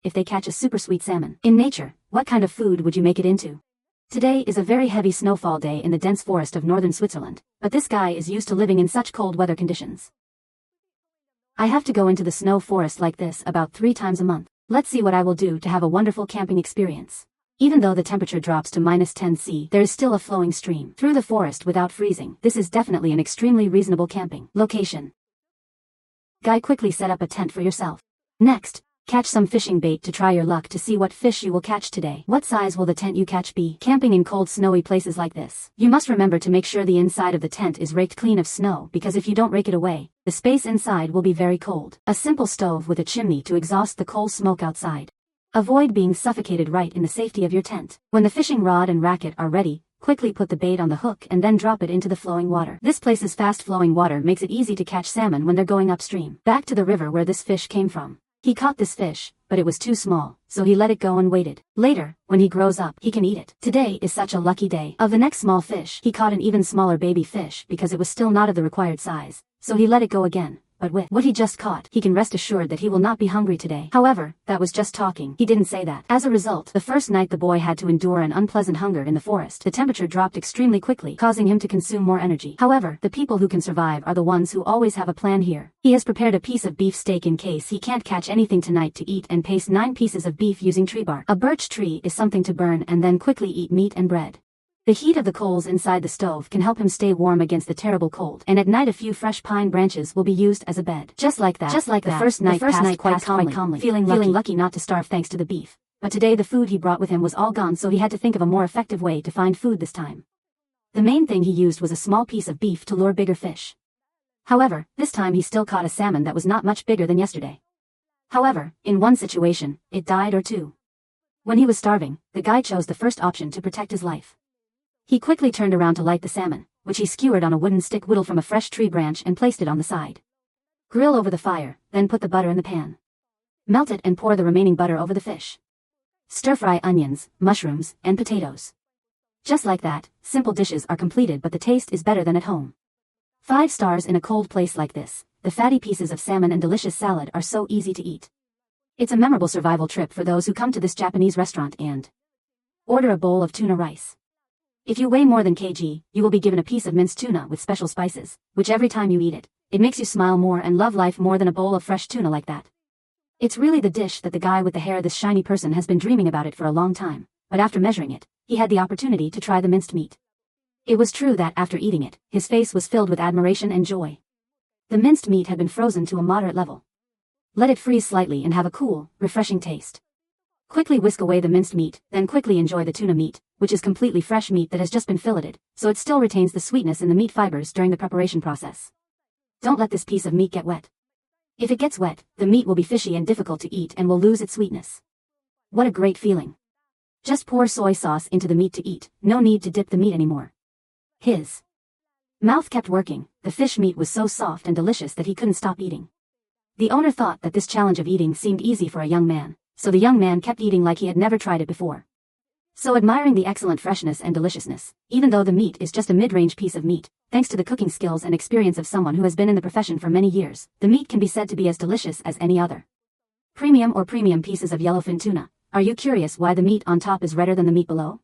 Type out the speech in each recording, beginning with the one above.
if they catch a super sweet salmon. In nature, what kind of food would you make it into? Today is a very heavy snowfall day in the dense forest of northern Switzerland, but this guy is used to living in such cold weather conditions. I have to go into the snow forest like this about 3 times a month. Let's see what I will do to have a wonderful camping experience. Even though the temperature drops to -10 C, there is still a flowing stream through the forest without freezing. This is definitely an extremely reasonable camping location. Guy, quickly set up a tent for yourself. Next, catch some fishing bait to try your luck to see what fish you will catch today. What size will the tent you catch be? Camping in cold snowy places like this, you must remember to make sure the inside of the tent is raked clean of snow, because if you don't rake it away, the space inside will be very cold. A simple stove with a chimney to exhaust the coal smoke outside. Avoid being suffocated right in the safety of your tent. When the fishing rod and racket are ready, quickly put the bait on the hook and then drop it into the flowing water. This place's fast-flowing water makes it easy to catch salmon when they're going upstream. Back to the river where this fish came from. He caught this fish, but it was too small, so he let it go and waited. Later, when he grows up, he can eat it. Today is such a lucky day. Of the next small fish, he caught an even smaller baby fish because it was still not of the required size, so he let it go again. But with what he just caught, he can rest assured that he will not be hungry today. However, that was just talking. He didn't say that. As a result, the first night the boy had to endure an unpleasant hunger in the forest. The temperature dropped extremely quickly, causing him to consume more energy. However, the people who can survive are the ones who always have a plan here. He has prepared a piece of beef steak in case he can't catch anything tonight to eat, and paste 9 pieces of beef using tree bark. A birch tree is something to burn and then quickly eat meat and bread. The heat of the coals inside the stove can help him stay warm against the terrible cold, and at night a few fresh pine branches will be used as a bed. Just like that, the first night passed quite calmly, feeling lucky not to starve thanks to the beef. But today the food he brought with him was all gone, so he had to think of a more effective way to find food this time. The main thing he used was a small piece of beef to lure bigger fish. However, this time he still caught a salmon that was not much bigger than yesterday. However, in one situation, it died or two. When he was starving, the guy chose the first option to protect his life. He quickly turned around to light the salmon, which he skewered on a wooden stick whittled from a fresh tree branch and placed it on the side. Grill over the fire, then put the butter in the pan. Melt it and pour the remaining butter over the fish. Stir-fry onions, mushrooms, and potatoes. Just like that, simple dishes are completed, but the taste is better than at home. 5 stars in a cold place like this. The fatty pieces of salmon and delicious salad are so easy to eat. It's a memorable survival trip for those who come to this Japanese restaurant and order a bowl of tuna rice. If you weigh more than kg, you will be given a piece of minced tuna with special spices, which every time you eat it, it makes you smile more and love life more than a bowl of fresh tuna like that. It's really the dish that the guy with the hair, this shiny person, has been dreaming about it for a long time, but after measuring it, he had the opportunity to try the minced meat. It was true that after eating it, his face was filled with admiration and joy. The minced meat had been frozen to a moderate level. Let it freeze slightly and have a cool, refreshing taste. Quickly whisk away the minced meat, then quickly enjoy the tuna meat, which is completely fresh meat that has just been filleted, so it still retains the sweetness in the meat fibers during the preparation process. Don't let this piece of meat get wet. If it gets wet, the meat will be fishy and difficult to eat and will lose its sweetness. What a great feeling. Just pour soy sauce into the meat to eat, no need to dip the meat anymore. His mouth kept working. The fish meat was so soft and delicious that he couldn't stop eating. The owner thought that this challenge of eating seemed easy for a young man, so the young man kept eating like he had never tried it before. So admiring the excellent freshness and deliciousness, even though the meat is just a mid-range piece of meat, thanks to the cooking skills and experience of someone who has been in the profession for many years, the meat can be said to be as delicious as any other. Premium pieces of yellowfin tuna. Are you curious why the meat on top is redder than the meat below?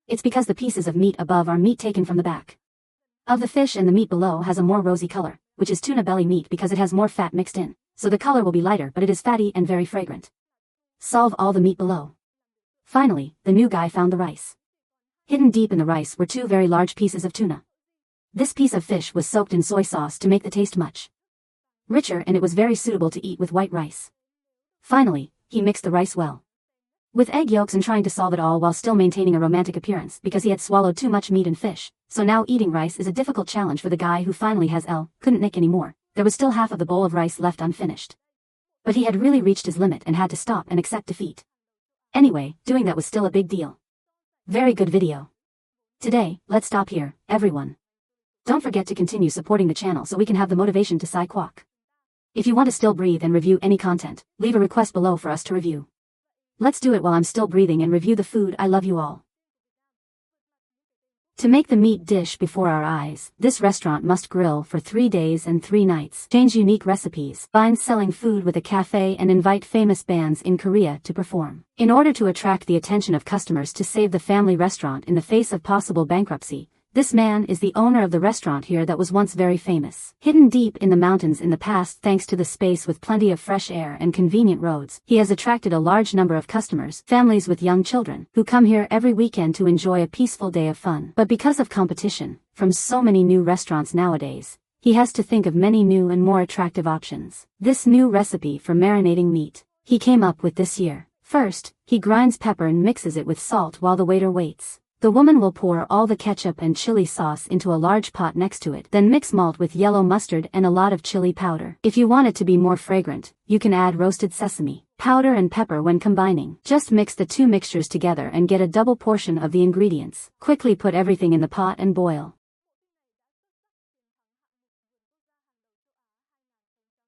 It's because the pieces of meat above are meat taken from the back of the fish, and the meat below has a more rosy color, which is tuna belly meat because it has more fat mixed in, so the color will be lighter, but it is fatty and very fragrant. Solve all the meat below. Finally, the new guy found the rice. Hidden deep in the rice were 2 very large pieces of tuna. This piece of fish was soaked in soy sauce to make the taste much richer, and it was very suitable to eat with white rice. Finally, he mixed the rice well with egg yolks and trying to solve it all while still maintaining a romantic appearance because he had swallowed too much meat and fish, so now eating rice is a difficult challenge for the guy who finally couldn't nick anymore. There was still half of the bowl of rice left unfinished. But he had really reached his limit and had to stop and accept defeat. Anyway, doing that was still a big deal. Very good video. Today, let's stop here, everyone. Don't forget to continue supporting the channel so we can have the motivation to Sai Kwok. If you want to still breathe and review any content, leave a request below for us to review. Let's do it while I'm still breathing and review the food. I love you all. To make the meat dish before our eyes, this restaurant must grill for 3 days and 3 nights, change unique recipes, bind selling food with a cafe and invite famous bands in Korea to perform. In order to attract the attention of customers to save the family restaurant in the face of possible bankruptcy, this man is the owner of the restaurant here that was once very famous. Hidden deep in the mountains in the past thanks to the space with plenty of fresh air and convenient roads, he has attracted a large number of customers, families with young children, who come here every weekend to enjoy a peaceful day of fun. But because of competition from so many new restaurants nowadays, he has to think of many new and more attractive options. This new recipe for marinating meat, he came up with this year. First, he grinds pepper and mixes it with salt while the waiter waits. The woman will pour all the ketchup and chili sauce into a large pot next to it, then mix malt with yellow mustard and a lot of chili powder. If you want it to be more fragrant, you can add roasted sesame powder and pepper when combining. Just mix the two mixtures together and get a double portion of the ingredients. Quickly put everything in the pot and boil.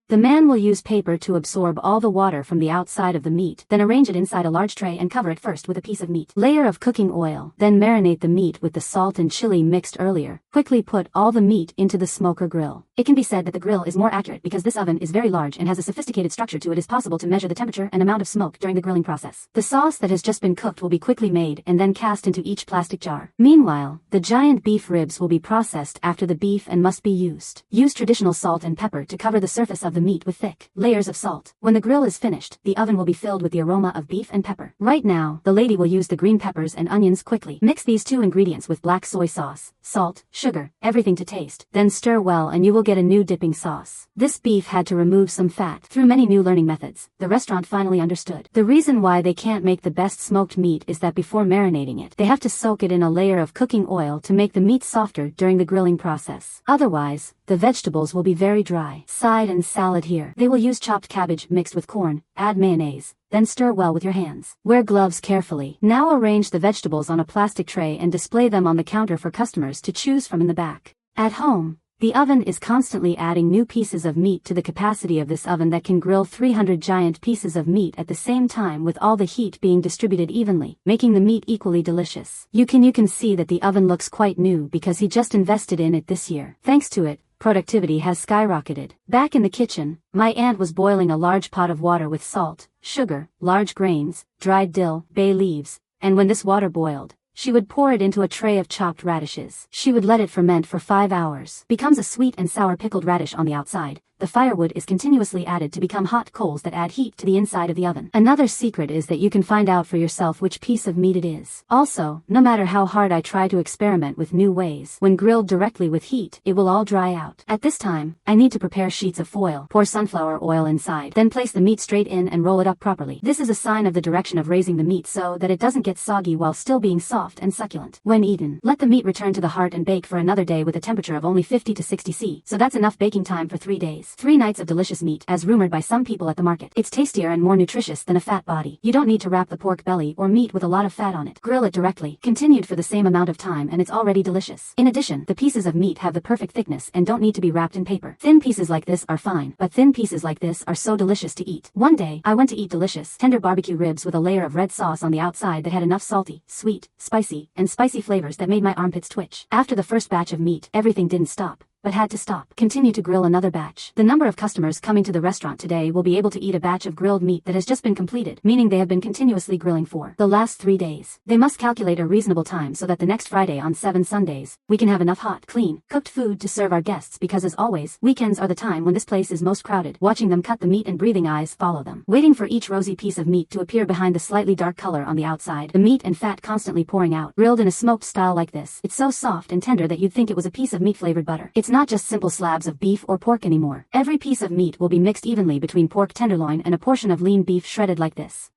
The man will use paper to absorb all the water from the outside of the meat, then arrange it inside a large tray and cover it first with a piece of meat. Layer of cooking oil, then marinate the meat with the salt and chili mixed earlier. Quickly put all the meat into the smoker grill. It can be said that the grill is more accurate because this oven is very large and has a sophisticated structure to it. It is possible to measure the temperature and amount of smoke during the grilling process. The sauce that has just been cooked will be quickly made and then cast into each plastic jar. Meanwhile, the giant beef ribs will be processed after the beef and must be used. Use traditional salt and pepper to cover the surface of the meat with thick layers of salt. When the grill is finished, the oven will be filled with the aroma of beef and pepper. Right now, the lady will use the green peppers and onions quickly. Mix these two ingredients with black soy sauce, salt, sugar, everything to taste. Then stir well and you will get a new dipping sauce. This beef had to remove some fat. Through many new learning methods, the restaurant finally understood. The reason why they can't make the best smoked meat is that before marinating it, they have to soak it in a layer of cooking oil to make the meat softer during the grilling process. Otherwise, the vegetables will be very dry. Side and salad here. They will use chopped cabbage mixed with corn, add mayonnaise, then stir well with your hands. Wear gloves carefully. Now arrange the vegetables on a plastic tray and display them on the counter for customers to choose from in the back. At home, the oven is constantly adding new pieces of meat to the capacity of this oven that can grill 300 giant pieces of meat at the same time with all the heat being distributed evenly, making the meat equally delicious. You can see that the oven looks quite new because he just invested in it this year. Thanks to it, productivity has skyrocketed. Back in the kitchen, my aunt was boiling a large pot of water with salt, sugar, large grains, dried dill, bay leaves, and when this water boiled, she would pour it into a tray of chopped radishes. She would let it ferment for 5 hours. Becomes a sweet and sour pickled radish on the outside. The firewood is continuously added to become hot coals that add heat to the inside of the oven. Another secret is that you can find out for yourself which piece of meat it is. Also, no matter how hard I try to experiment with new ways, when grilled directly with heat, it will all dry out. At this time, I need to prepare sheets of foil, pour sunflower oil inside, then place the meat straight in and roll it up properly. This is a sign of the direction of raising the meat so that it doesn't get soggy while still being soft and succulent. When eaten, let the meat return to the heart and bake for another day with a temperature of only 50 to 60 C, so that's enough baking time for 3 days. 3 nights of delicious meat, as rumored by some people at the market. It's tastier and more nutritious than a fat body. You don't need to wrap the pork belly or meat with a lot of fat on it. Grill it directly, continued for the same amount of time, and it's already delicious. In addition, the pieces of meat have the perfect thickness and don't need to be wrapped in paper. Thin pieces like this are fine, but thin pieces like this are so delicious to eat. One day, I went to eat delicious, tender barbecue ribs with a layer of red sauce on the outside that had enough salty, sweet, spicy, and spicy flavors that made my armpits twitch. After the first batch of meat, everything didn't stop, but had to stop. Continue to grill another batch. The number of customers coming to the restaurant today will be able to eat a batch of grilled meat that has just been completed, meaning they have been continuously grilling for the last 3 days. They must calculate a reasonable time so that the next Friday on 7 Sundays, we can have enough hot, clean, cooked food to serve our guests because as always, weekends are the time when this place is most crowded. Watching them cut the meat and breathing eyes follow them. Waiting for each rosy piece of meat to appear behind the slightly dark color on the outside, the meat and fat constantly pouring out. Grilled in a smoked style like this, it's so soft and tender that you'd think it was a piece of meat flavored butter. It's not just simple slabs of beef or pork anymore. Every piece of meat will be mixed evenly between pork tenderloin and a portion of lean beef shredded like this.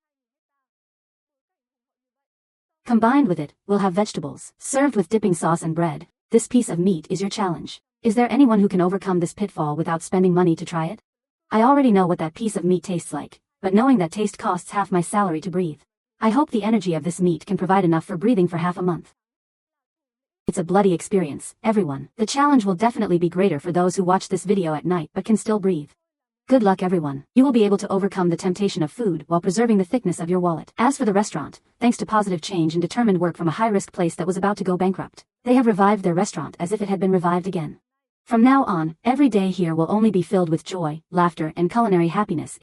Combined with it, we'll have vegetables, served with dipping sauce and bread. This piece of meat is your challenge. Is there anyone who can overcome this pitfall without spending money to try it? I already know what that piece of meat tastes like, but knowing that taste costs half my salary to breathe. I hope the energy of this meat can provide enough for breathing for half a month. It's a bloody experience, everyone. The challenge will definitely be greater for those who watch this video at night but can still breathe. Good luck everyone. You will be able to overcome the temptation of food while preserving the thickness of your wallet. As for the restaurant, thanks to positive change and determined work from a high-risk place that was about to go bankrupt, They have revived their restaurant as if it had been revived again. From now on, every day here will only be filled with joy, laughter, and culinary happiness.